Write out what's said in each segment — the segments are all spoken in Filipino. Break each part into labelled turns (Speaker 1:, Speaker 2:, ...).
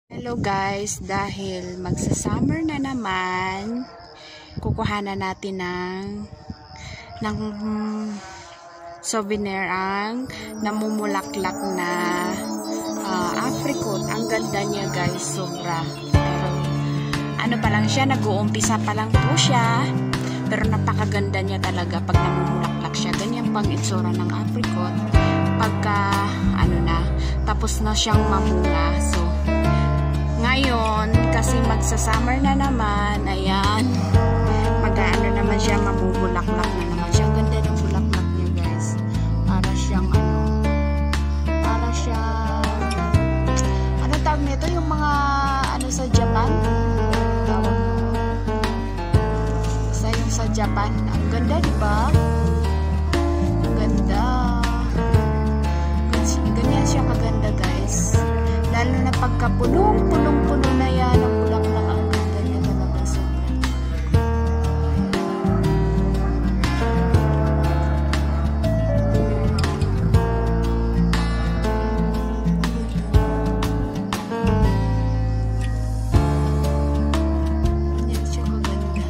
Speaker 1: Hello guys, dahil magsa-summer na naman, kukuhanan natin ng souvenir ang namumulaklak na apricot. Ang ganda niya guys, sobra. Pero ano pa lang siya, nag-uumpisa pa lang po siya. Pero napakaganda niya talaga pag namumulaklak siya. Ganyan pang itsura ng apricot. Pagka tapos na siyang mamunga. So ngayon, kasi magsa-summer na naman, ayan, mag-ano naman siya, mamubulaklak na naman siya. Ang ganda ng bulaklak niya guys. Para siyang ano tawag nito? Yung mga sa Japan? Tawag yung sa Japan. Ang ganda, diba? Ang ganda. Ganyan siya kaganda guys. Lalo na pagka punong-puno na yan ang bulaklak, ang ganda niya talaga sobra. Ganyan siya kaganda.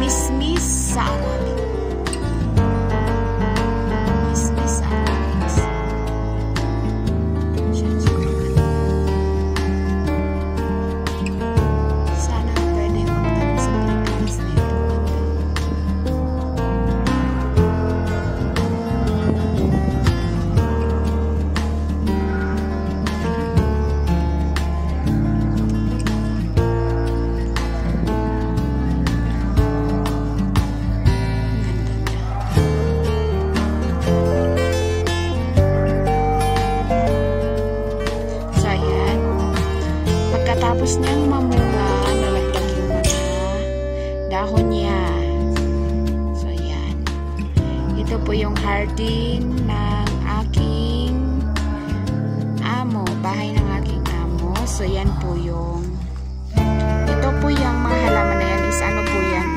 Speaker 1: Mismis sa Arabic. Mismis sa Arabic. Sana pwede magtanong sa Pilipinas na ito. Tapos niyang mamunga, nalagdag yung mga dahon niya. So, yan. Ito po yung hardin ng aking amo. Bahay ng aking amo. So, yan po yung ito po yung mga halaman na yan is ano po yan?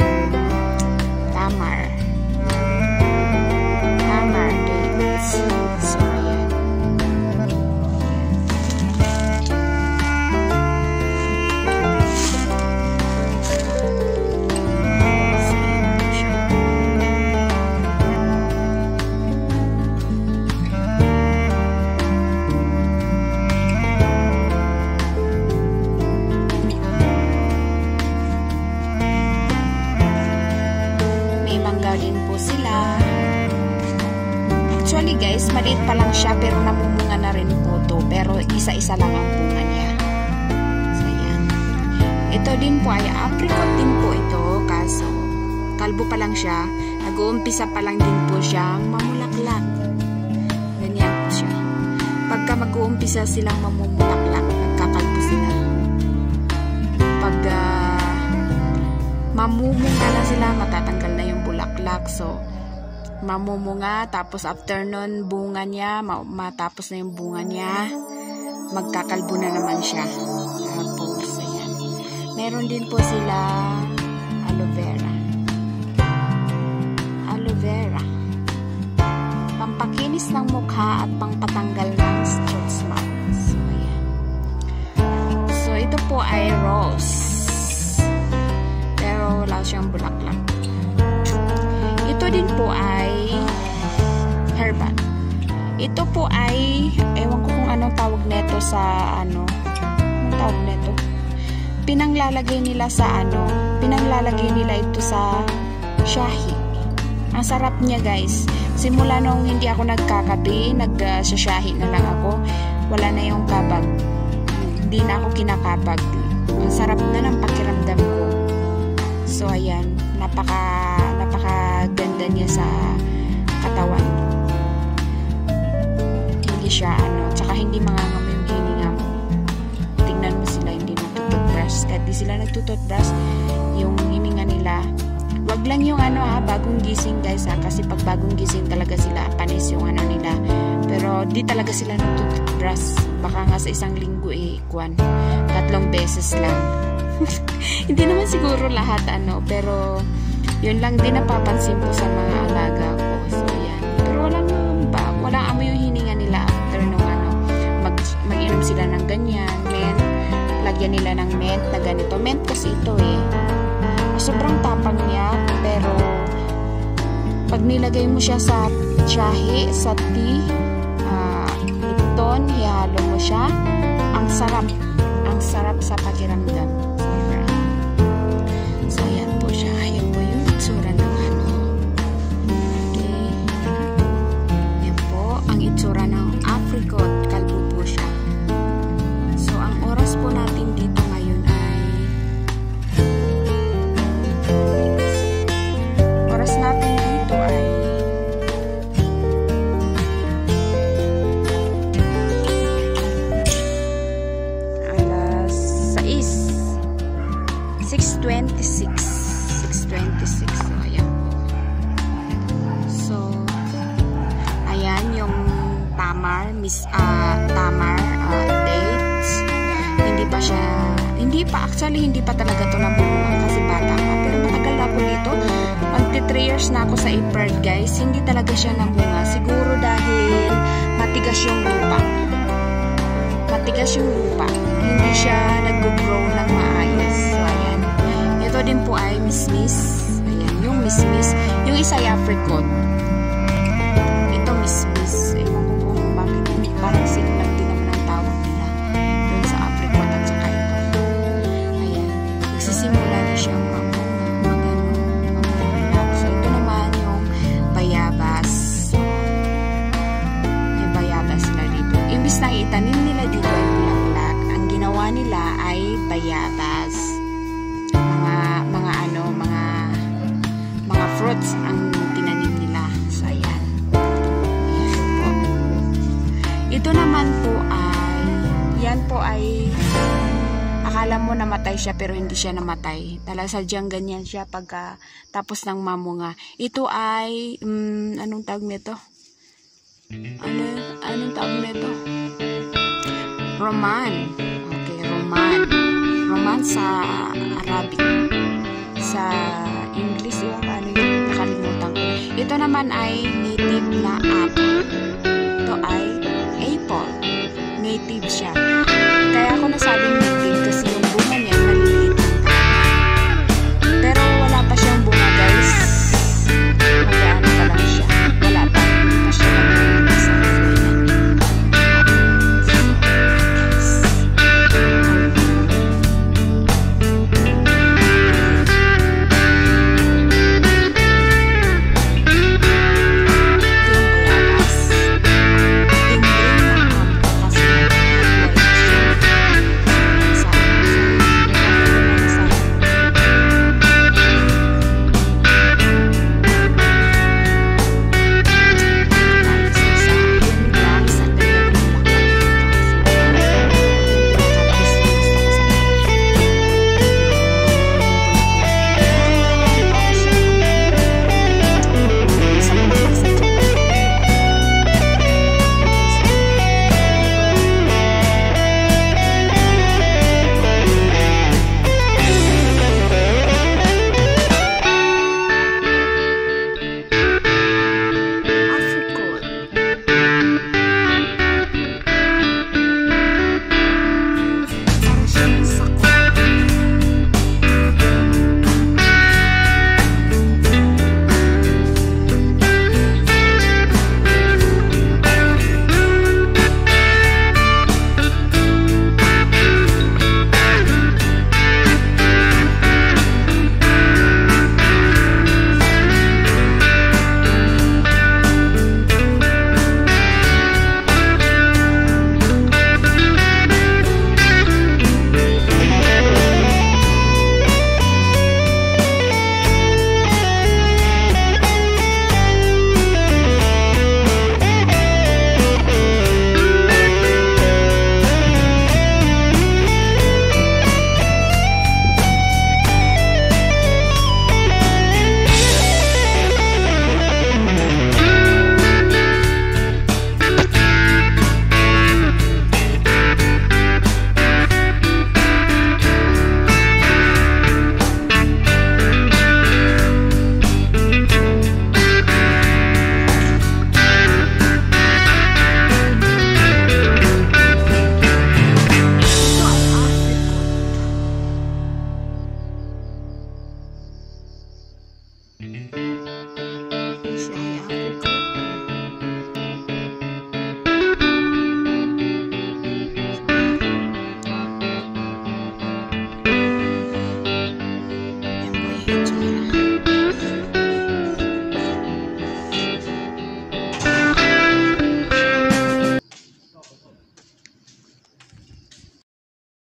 Speaker 1: Tamar. Tamar dates. So, yan. Din po sila. Actually guys, maliit pa lang siya pero namumunga na rin po to. Pero isa-isa lang ang bunga niya. So yan. Ito din po ay apricot din po ito. Kaso, kalbo pa lang siya. Nag-uumpisa pa lang din po siyang mamulaklak. Ganyan po siya. Pagka mag-uumpisa silang mamulaklak, nagkakalbo sila. Pag mamumunga na sila, matatanggal na yung bulaklak. So, mamumunga, tapos after nun, bunga niya, matapos na yung bunga niya, magkakalbo na naman siya. Tapos, ayan. Meron din po sila aloe vera. Aloe vera. Pampakinis ng mukha at pangpatanggal ng stress marks. So, ayan. So, ito po ay rose. Pero wala siyang bulaklak. Ito din po ay herbal. Ito po ay, ewan ko kung anong tawag neto sa anong tawag neto. Pinanglalagay nila ito sa shahi. Ang sarap niya guys. Simula nung hindi ako nagkakape, nag-shahi na lang ako. Wala na yung kabag. Hindi na ako kinakabag. Ang sarap na ng pakiramdam ko. So, ayan. Napaka-ganda niya sa katawan. Hindi siya, tsaka hindi mangangamoy yung hininga mo. Tingnan mo sila, hindi nagtututbrush. Kahit di sila nagtututbrush, yung hininga nila, wag wag lang yung ano bagong gising guys kasi pag bagong gising talaga sila panis yung ano nila. Pero di talaga sila nagtututbrush. Baka nga sa isang linggo 3 beses lang. Hindi naman siguro lahat pero yun lang din napapansin ko sa mga alaga ko. So yan. Pero walang amoy yung hininga nila after nung mag-inom sila ng ganyan, mint, lagyan nila ng mint na ganito. Mint kasi ito sobrang tapang niya, pero pag nilagay mo siya sa tiyahi, sa tea, Lipton, hihalo mo siya, ang sarap sa pakiramdam. So yan po siya, ayan po yung itsura ng okay. Yan po ang itsura ng apricot, kalbo po siya. So ang oras po natin dito ngayon ay alas 6:26. So ayan po. So ayan yung tamar dates. Hindi pa talaga to nabubuhay kasi bata pa, pero matagal na po dito. Magti 3 years na ako sa April guys. Hindi talaga siya namunga, siguro dahil matigas yung lupa, hindi siya nag-grow ng maayos. So ayan, ito din po ay mismis. Ayan yung mismis, yung isa ay apricot, ito mismis. Ewan ko kung bakit parang sinulat din naman ang tawag nila dun sa apricot at saka ito. Ayan, nagsisimula na siyang mag-ulap. So ito naman yung bayabas. May bayabas na dito. Imbis na itanim nila dito ay bulaklak, ang ginawa nila ay bayabas. Mga fruits ang tinanim nila. So ayan. Ayan po. Ito naman po ay akala mo namatay siya pero hindi siya namatay. Sadyang ganyan siya pagka tapos ng mamunga. Ito ay anong tawag nito? Anong tawag nito? Roman. Okay, Roman sa Arabic. Sa English yung nakalimutan ko. Ito naman ay native na apple. Ito ay apple. Native siya. Kaya ako nasabing native kasi yung bunga niya maliliit. Pero wala pa siyang bunga guys. Mag-ano pa lang siya. Wala pa. Hindi pa siya nag-bunga sa